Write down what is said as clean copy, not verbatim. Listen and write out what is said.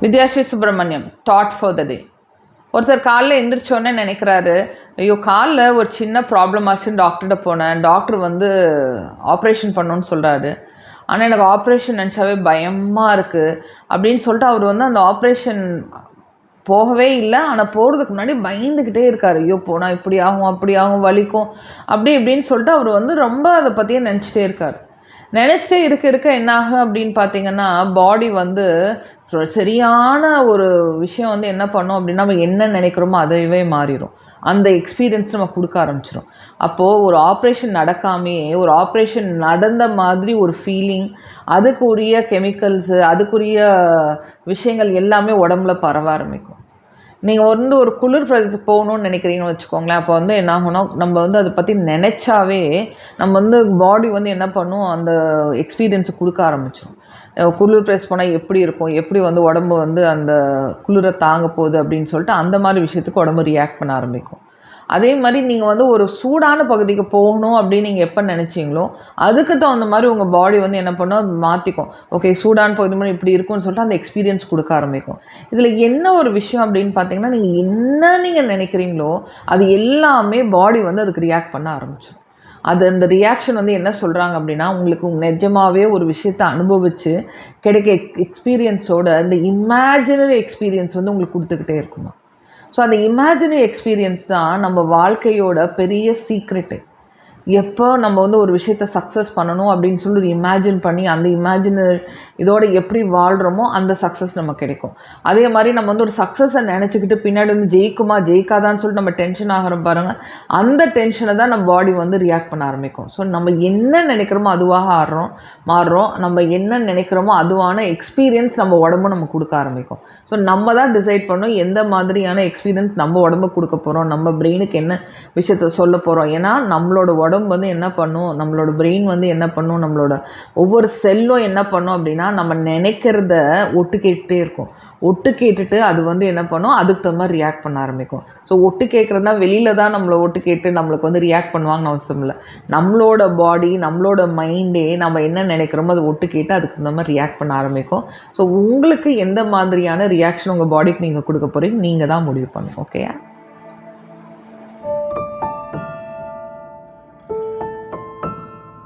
Vidyasri Subramaniam thought for the day. ஒருத்தர் காலைல எந்திரிச்சோன்னே நினைக்கிறாரு, ஐயோ காலில் ஒரு சின்ன ப்ராப்ளம் ஆச்சுன்னு டாக்டர்கிட்ட போனேன், டாக்டர் வந்து ஆப்ரேஷன் பண்ணணுன்னு சொல்கிறாரு. ஆனால் எனக்கு ஆப்ரேஷன் நினச்சாவே பயமாக இருக்குது அப்படின்னு சொல்லிட்டு அவர் வந்து அந்த ஆப்ரேஷன் போகவே இல்லை. ஆனால் போகிறதுக்கு முன்னாடி பயந்துக்கிட்டே இருக்கார். ஐயோ போனால் இப்படி ஆகும் அப்படி ஆகும் வலிக்கும் அப்படி இப்படின்னு சொல்லிட்டு அவர் வந்து ரொம்ப அதை பற்றியே நினச்சிட்டே இருக்கார். நினச்சிட்டே இருக்க என்ன ஆகும் அப்படின்னு பார்த்தீங்கன்னா, பாடி வந்து சரியான ஒரு விஷயம் வந்து என்ன பண்ணும் அப்படின்னா, நம்ம என்ன நினைக்கிறோமோ அதுவே மாறிடும். அந்த எக்ஸ்பீரியன்ஸ் நம்ம கொடுக்க ஆரம்பிச்சிடும். அப்போது ஒரு ஆப்ரேஷன் நடக்காமையே ஒரு ஆப்ரேஷன் நடந்த மாதிரி ஒரு ஃபீலிங், அதுக்குரிய கெமிக்கல்ஸு, அதுக்குரிய விஷயங்கள் எல்லாமே உடம்புல பரவ ஆரம்பிக்கும். நீங்கள் வந்து ஒரு குளிர் பிரதேசத்துக்கு போகணுன்னு நினைக்கிறீங்கன்னு வச்சுக்கோங்களேன். அப்போ வந்து என்ன ஆகும்னா, நம்ம வந்து அதை பற்றி நினச்சாவே நம்ம வந்து பாடி வந்து என்ன பண்ணும், அந்த எக்ஸ்பீரியன்ஸை கொடுக்க ஆரம்பிச்சிடும். குளிர் பிரதேசம் போனால் எப்படி இருக்கும், எப்படி வந்து உடம்பு வந்து அந்த குளிரை தாங்க போகுது அப்படின்னு சொல்லிட்டு அந்த மாதிரி விஷயத்துக்கு உடம்பு ரியாக்ட் பண்ண ஆரம்பிக்கும். அதே மாதிரி நீங்கள் வந்து ஒரு சூடான பகுதிக்கு போகணும் அப்படின்னு நீங்கள் எப்போ நினச்சிங்களோ அதுக்கு தகுந்த மாதிரி உங்கள் பாடி வந்து என்ன பண்ணும், மாற்றிக்கும். ஓகே சூடான பகுதி மாதிரி இப்படி இருக்கும்னு சொல்லிட்டு அந்த எக்ஸ்பீரியன்ஸ் கொடுக்க ஆரம்பிக்கும். இதில் என்ன ஒரு விஷயம் அப்படின்னு பார்த்தீங்கன்னா, நீங்கள் நினைக்கிறீங்களோ அது எல்லாமே பாடி வந்து அதுக்கு ரியாக்ட் பண்ண ஆரம்பிச்சிடும். அந்த ரியாக்ஷன் வந்து என்ன சொல்கிறாங்க அப்படின்னா, உங்களுக்கு நிஜமாகவே ஒரு விஷயத்தை அனுபவித்து கிடைக்க எக்ஸ்பீரியன்ஸோட அந்த இமேஜினரி எக்ஸ்பீரியன்ஸ் வந்து உங்களுக்கு கொடுத்துக்கிட்டே இருக்குமா. ஸோ அந்த இமேஜினரி எக்ஸ்பீரியன்ஸ் தான் நம்ம வாழ்க்கையோட பெரிய சீக்ரெட்டு. எப்போ நம்ம வந்து ஒரு விஷயத்தை சக்ஸஸ் பண்ணணும் அப்படின்னு சொல்லி இமேஜின் பண்ணி அந்த இமேஜினர் இதோட எப்படி வாழ்கிறோமோ அந்த சக்ஸஸ் நமக்கு கிடைக்கும். அதே மாதிரி நம்ம வந்து ஒரு சக்ஸஸை நினச்சிக்கிட்டு பின்னாடி வந்து ஜெயிக்குமா ஜெயிக்காதான்னு சொல்லிட்டு நம்ம டென்ஷன் ஆகிறோம் பாருங்கள், அந்த டென்ஷனை தான் நம்ம பாடி வந்து ரியாக்ட் பண்ண ஆரம்பிக்கும். ஸோ நம்ம என்ன நினைக்கிறோமோ அதுவாக மாறுறோம். நம்ம என்ன நினைக்கிறோமோ அதுவான எக்ஸ்பீரியன்ஸ் நம்ம உடம்பு நம்ம கொடுக்க ஆரம்பிக்கும். ஸோ நம்ம தான் டிசைட் பண்ணோம் எந்த மாதிரியான எக்ஸ்பீரியன்ஸ் நம்ம உடம்புக்கு கொடுக்க போகிறோம், நம்ம பிரெயினுக்கு என்ன விஷயத்த சொல்ல போகிறோம். ஏன்னா நம்மளோட உடம்பு வந்து என்ன பண்ணும், நம்மளோட பிரெயின் வந்து என்ன பண்ணும், நம்மளோட ஒவ்வொரு செல்லும் என்ன பண்ணும் அப்படின்னா நம்ம நினைக்கிறத ஒட்டு கேட்டுகிட்டே இருக்கும். ஒட்டு கேட்டுட்டு அது வந்து என்ன பண்ணும், அதுக்கு தகுந்த மாதிரி ரியாக்ட் பண்ண ஆரம்பிக்கும். ஸோ ஒட்டு கேட்குறதுனா வெளியில் தான் நம்மளை ஒட்டு கேட்டு நம்மளுக்கு வந்து ரியாக்ட் பண்ணுவாங்கன்னு அவசியம் இல்லை. நம்மளோட பாடி நம்மளோட மைண்டே நம்ம என்ன நினைக்கிறோமோ அது ஒட்டு கேட்டு அதுக்கு தகுந்த மாதிரி ரியாக்ட் பண்ண ஆரம்பிக்கும். ஸோ உங்களுக்கு எந்த மாதிரியான ரியாக்ஷன் உங்கள் பாடிக்கு நீங்கள் கொடுக்க போகிறீங்க நீங்கள் தான் முடிவு பண்ணணும். ஓகேயா?